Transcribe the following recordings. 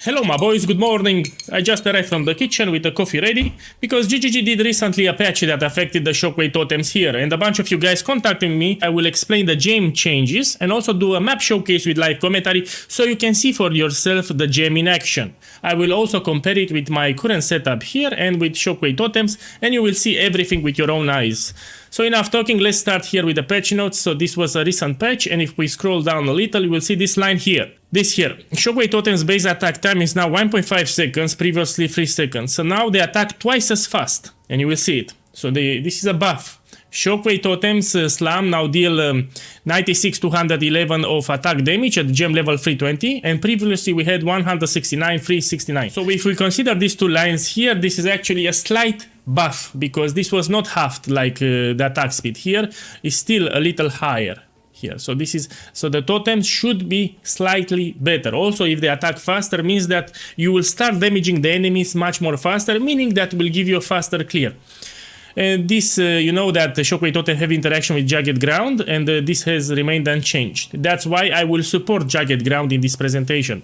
Hello my boys, good morning. I just arrived from the kitchen with the coffee ready because GGG did recently a patch that affected the Shockwave Totems here, and a bunch of you guys contacted me. I will explain the gem changes and also do a map showcase with live commentary so you can see for yourself the gem in action. I will also compare it with my current setup here and with Shockwave Totems, and you will see everything with your own eyes. So enough talking, let's start here with the patch notes. So this was a recent patch, and if we scroll down a little, you will see this line here. This here. Shockwave Totem's base attack time is now 1.5 seconds, previously 3 seconds. So now they attack twice as fast, and you will see it. So this is a buff. Shockwave Totem's slam now deal 96 to 111 of attack damage at gem level 320, and previously we had 169, 369. So if we consider these two lines here, this is actually a slight buff, because this was not halved like the attack speed. Here is still a little higher here. So the totems should be slightly better. Also, if they attack faster, means that you will start damaging the enemies much more faster, meaning that will give you a faster clear. And this, you know that the Shockwave Totem have interaction with Jagged Ground, and this has remained unchanged. That's why I will support Jagged Ground in this presentation.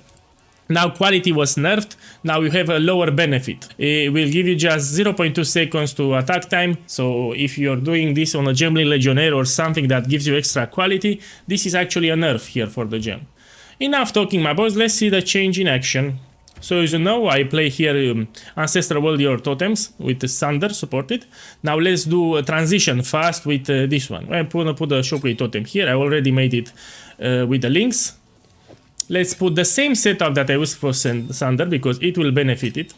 Now quality was nerfed, now you have a lower benefit. It will give you just 0.2 seconds to attack time, so if you're doing this on a Gemling Legionnaire or something that gives you extra quality, this is actually a nerf here for the gem. Enough talking my boys, let's see the change in action. So as you know, I play here Ancestral Warrior Totems with the Thunder supported. Now let's do a transition fast with this one. I'm gonna put a Shockwave Totem here, I already made it with the links. Let's put the same setup that I used for Thunder because it will benefit it.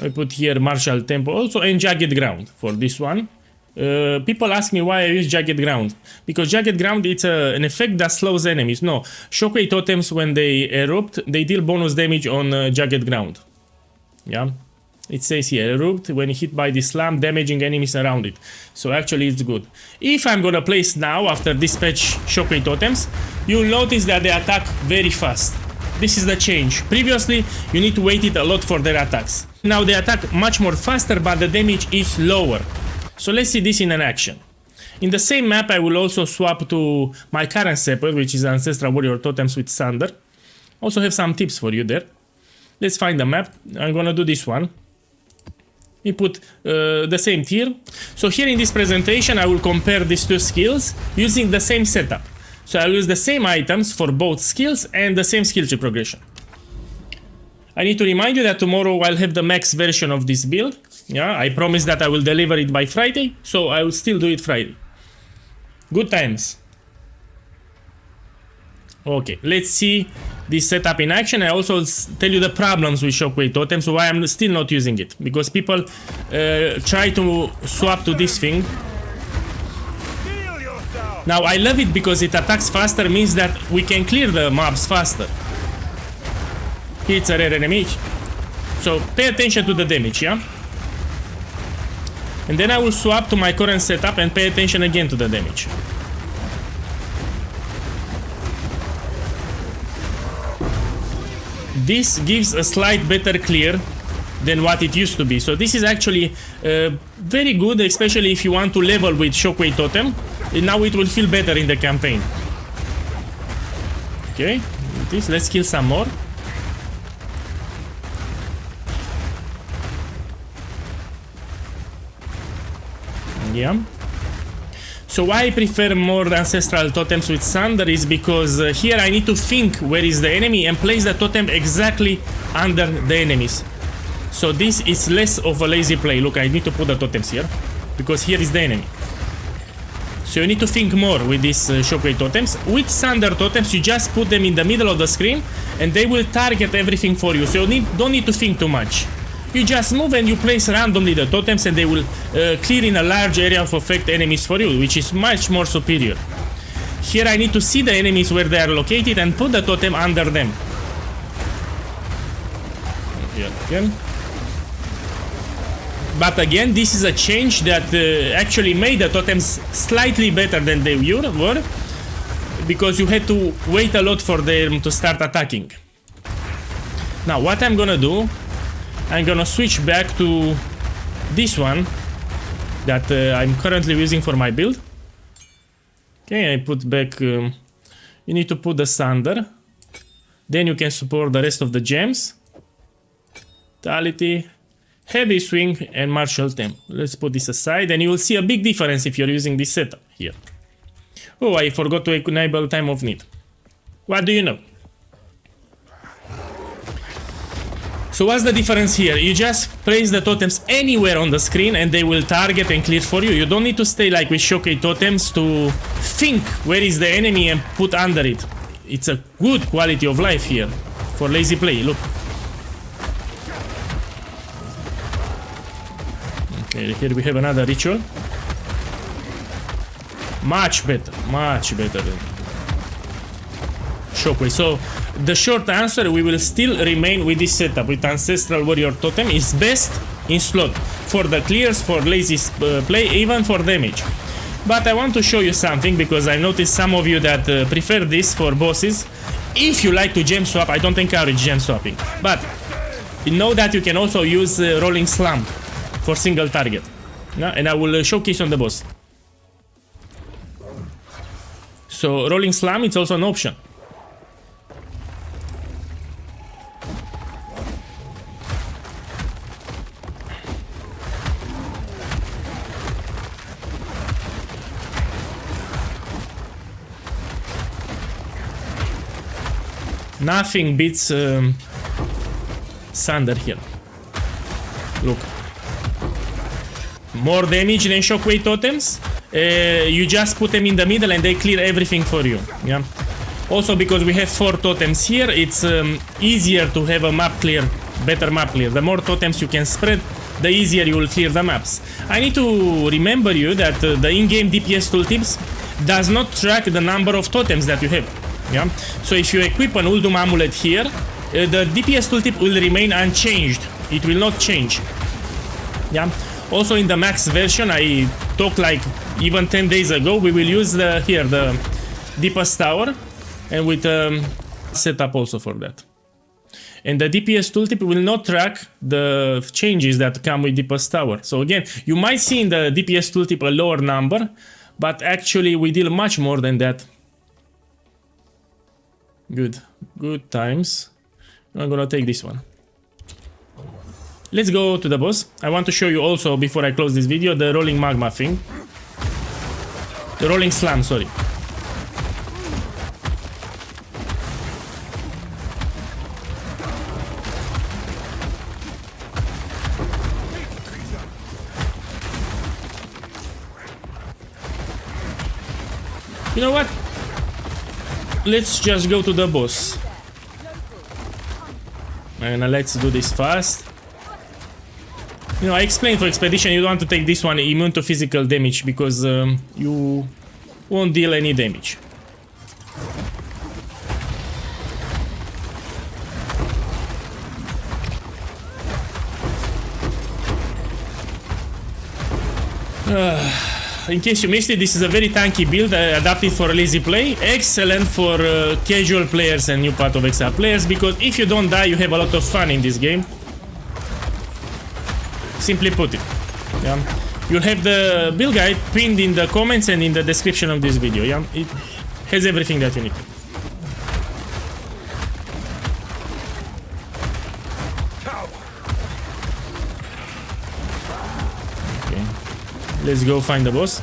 I put here Martial Tempo also and Jagged Ground for this one. People ask me why I use Jagged Ground. Because Jagged Ground, it's an effect that slows enemies. No, Shockwave Totems, when they erupt, they deal bonus damage on Jagged Ground. Yeah, it says here, erupt when hit by the slam, damaging enemies around it. So actually it's good. If I'm gonna place now, after this patch, Shockwave Totems, you'll notice that they attack very fast. This is the change. Previously, you need to wait it a lot for their attacks. Now they attack much more faster, but the damage is lower. So let's see this in an action. In the same map, I will also swap to my current setup, which is Ancestral Warrior Totems with Thunder. Also have some tips for you there. Let's find the map. I'm gonna do this one. We put the same tier. So here in this presentation, I will compare these two skills using the same setup. So I'll use the same items for both skills and the same skill tree progression. I need to remind you that tomorrow I'll have the max version of this build. Yeah, I promise that I will deliver it by Friday, so I will still do it Friday. Good times. Okay, let's see this setup in action. I also tell you the problems with Shockwave Totem, so why I'm still not using it. Because people try to swap to this thing. Now I love it because it attacks faster, means that we can clear the mobs faster. It's a rare enemy. So pay attention to the damage, yeah? And then I will swap to my current setup and pay attention again to the damage. This gives a slight better clear than what it used to be. So this is actually very good, especially if you want to level with Shockwave Totem. And now it will feel better in the campaign. Okay, let's kill some more. Yeah. So why I prefer more Ancestral Totems with Thunder is because here I need to think where is the enemy and place the totem exactly under the enemies. So this is less of a lazy play. Look, I need to put the totems here because here is the enemy. So you need to think more with these Shockwave Totems. With Thunder Totems, you just put them in the middle of the screen and they will target everything for you. So you don't need to think too much. You just move and you place randomly the totems and they will clear in a large area of effect enemies for you, which is much more superior. Here I need to see the enemies where they are located and put the totem under them. Here again. But again, this is a change that actually made the totems slightly better than they were, because you had to wait a lot for them to start attacking. Now what I'm gonna do, I'm gonna switch back to this one that I'm currently using for my build. Okay, I put back, you need to put the Thunder. Then you can support the rest of the gems. Vitality, heavy swing, and martial temp. Let's put this aside, and you will see a big difference if you're using this setup here. Oh, I forgot to enable time of need. What do you know? So what's the difference here? You just place the totems anywhere on the screen and they will target and clear for you. You don't need to stay like with Shockwave Totems to think where is the enemy and put under it. It's a good quality of life here for lazy play, look. Okay, here we have another ritual. Much better than Shockwave. So the short answer, we will still remain with this setup with Ancestral Warrior Totem. Is best in slot for the clears, for lazy play, even for damage. But I want to show you something, because I noticed some of you that prefer this for bosses. If you like to gem swap, I don't encourage gem swapping, but you know that you can also use Rolling Slam for single target. And I will showcase on the boss. So Rolling Slam, it's also an option. Nothing beats Thunder here. Look. More damage than Shockwave Totems. You just put them in the middle and they clear everything for you. Yeah. Also, because we have 4 totems here, it's easier to have a map clear, better map clear. The more totems you can spread, the easier you will clear the maps. I need to remember you that the in-game DPS tooltips does not track the number of totems that you have. Yeah. So if you equip an Uldum amulet here, the DPS tooltip will remain unchanged. It will not change. Yeah. Also in the max version, I talked like even 10 days ago, we will use the deepest tower, and with setup also for that. And the DPS tooltip will not track the changes that come with deepest tower. So again, you might see in the DPS tooltip a lower number, but actually we deal much more than that. Good times. I'm gonna take this one. Let's go to the boss. I want to show you also, before I close this video, the rolling magma thing. The rolling slam, sorry. You know what? Let's just go to the boss. And let's do this fast. You know, I explained for Expedition you don't want to take this one immune to physical damage, because you won't deal any damage. In case you missed it, this is a very tanky build adapted for lazy play. Excellent for casual players and new Path of Exile players, because if you don't die, you have a lot of fun in this game. Simply put it. Yeah. You'll have the build guide pinned in the comments and in the description of this video. Yeah. It has everything that you need. Okay. Let's go find the boss.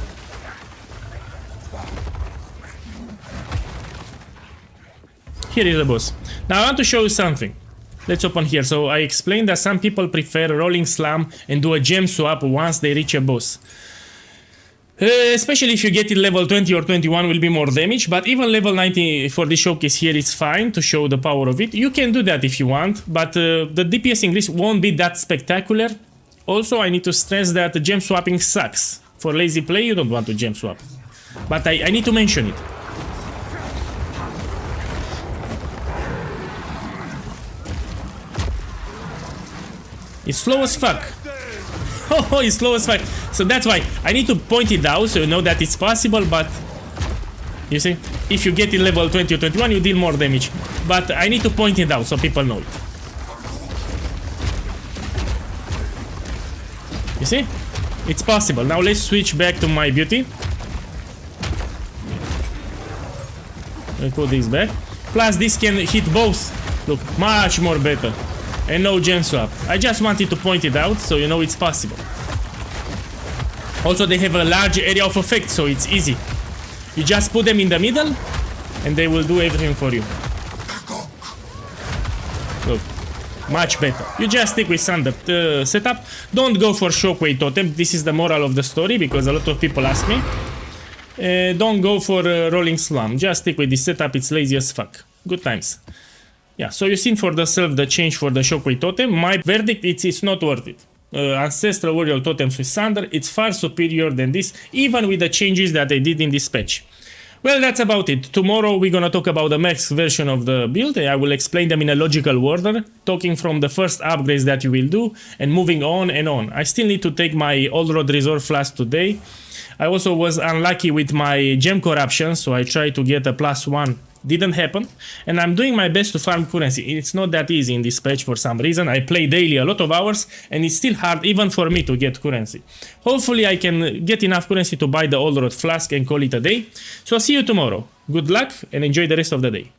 Here is the boss. Now I want to show you something. Let's open here. So I explained that some people prefer rolling slam and do a gem swap once they reach a boss. Especially if you get it level 20 or 21 will be more damage, but even level 90 for the showcase here is fine to show the power of it. You can do that if you want, but the DPS increase won't be that spectacular. Also, I need to stress that the gem swapping sucks. For lazy play, you don't want to gem swap. But I need to mention it. It's slow as fuck. Oh, it's slow as fuck. So that's why I need to point it out so you know that it's possible, but you see, if you get in level 20 or 21, you deal more damage. But I need to point it out so people know it. You see? It's possible. Now let's switch back to my beauty. Let me put this back. Plus this can hit both. Look, much more better. And no gem swap. I just wanted to point it out so you know it's possible. Also they have a large area of effect, so it's easy. You just put them in the middle and they will do everything for you. Look, much better. You just stick with standard setup. Don't go for Shockwave Totem. This is the moral of the story because a lot of people ask me. Don't go for Rolling Slam. Just stick with this setup. It's lazy as fuck. Good times. Yeah, so you've seen for yourself the change for the Shockwave Totem. My verdict, it's not worth it. Ancestral Warrior Totems with Sander, it's far superior than this, even with the changes that they did in this patch. Well, that's about it. Tomorrow we're gonna talk about the max version of the build. I will explain them in a logical order, talking from the first upgrades that you will do and moving on and on. I still need to take my Old Road Resort Flask today. I also was unlucky with my gem corruption, so I tried to get a +1. Didn't happen, and I'm doing my best to farm currency. It's not that easy in this patch for some reason. I play daily a lot of hours, and it's still hard even for me to get currency. Hopefully I can get enough currency to buy the Old Road Flask and call it a day. So I'll see you tomorrow. Good luck and enjoy the rest of the day.